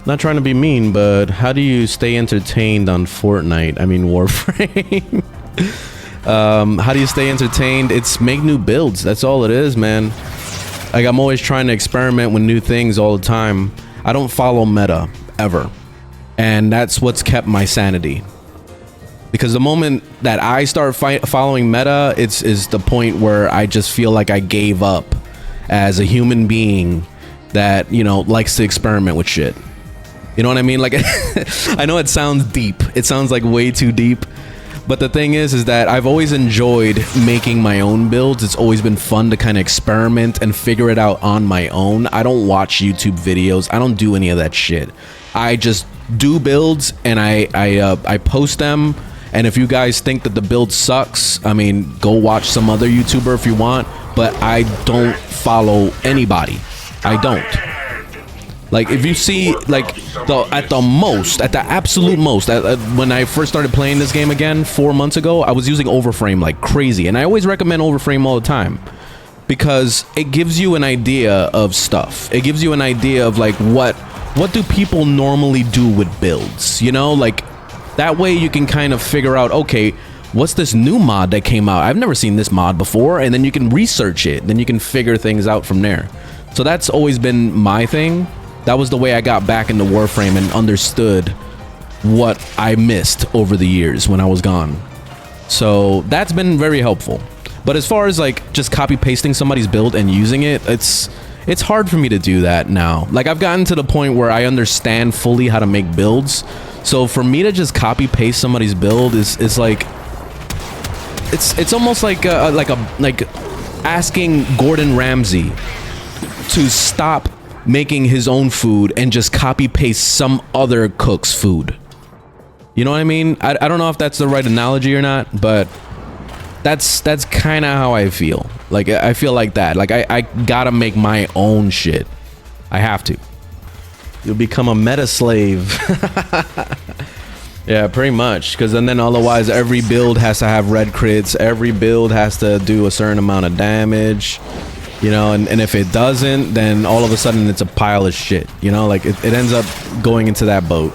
Not trying to be mean, but how do you stay entertained on Fortnite? I mean, Warframe. How do you stay entertained? It's make new builds. That's all it is, man. Like, I'm always trying to experiment with new things all the time. I don't follow meta, ever. And that's what's kept my sanity. Because the moment that I start following meta, is the point where I just feel like I gave up as a human being that, you know, likes to experiment with shit. You know what I mean? Like, I know it sounds deep. It sounds like way too deep. But the thing is that I've always enjoyed making my own builds. It's always been fun to kind of experiment and figure it out on my own. I don't watch YouTube videos. I don't do any of that shit. I just do builds and I post them. And if you guys think that the build sucks, I mean, go watch some other YouTuber if you want. But I don't follow anybody. I don't. Like, if you see, like, at the absolute most, when I first started playing this game again 4 months ago, I was using Overframe like crazy. And I always recommend Overframe all the time because it gives you an idea of stuff. It gives you an idea of, like, what do people normally do with builds, you know? Like, that way you can kind of figure out, okay, what's this new mod that came out? I've never seen this mod before. And then you can research it. Then you can figure things out from there. So that's always been my thing. That was the way I got back into Warframe and understood what I missed over the years when I was gone. So that's been very helpful. But as far as like just copy pasting somebody's build and using it, it's hard for me to do that now. Like, I've gotten to the point where I understand fully how to make builds. So for me to just copy paste somebody's build is like, it's almost like asking Gordon Ramsay to stop making his own food and just copy paste some other cook's food. You know what I mean? I don't know if that's the right analogy or not, but that's kind of how I feel. Like, I feel like that. Like, I gotta make my own shit. I have to. You'll become a meta slave. Yeah, pretty much. Because then otherwise every build has to have red crits. Every build has to do a certain amount of damage. You know, and if it doesn't, then all of a sudden it's a pile of shit. You know, like, it ends up going into that boat.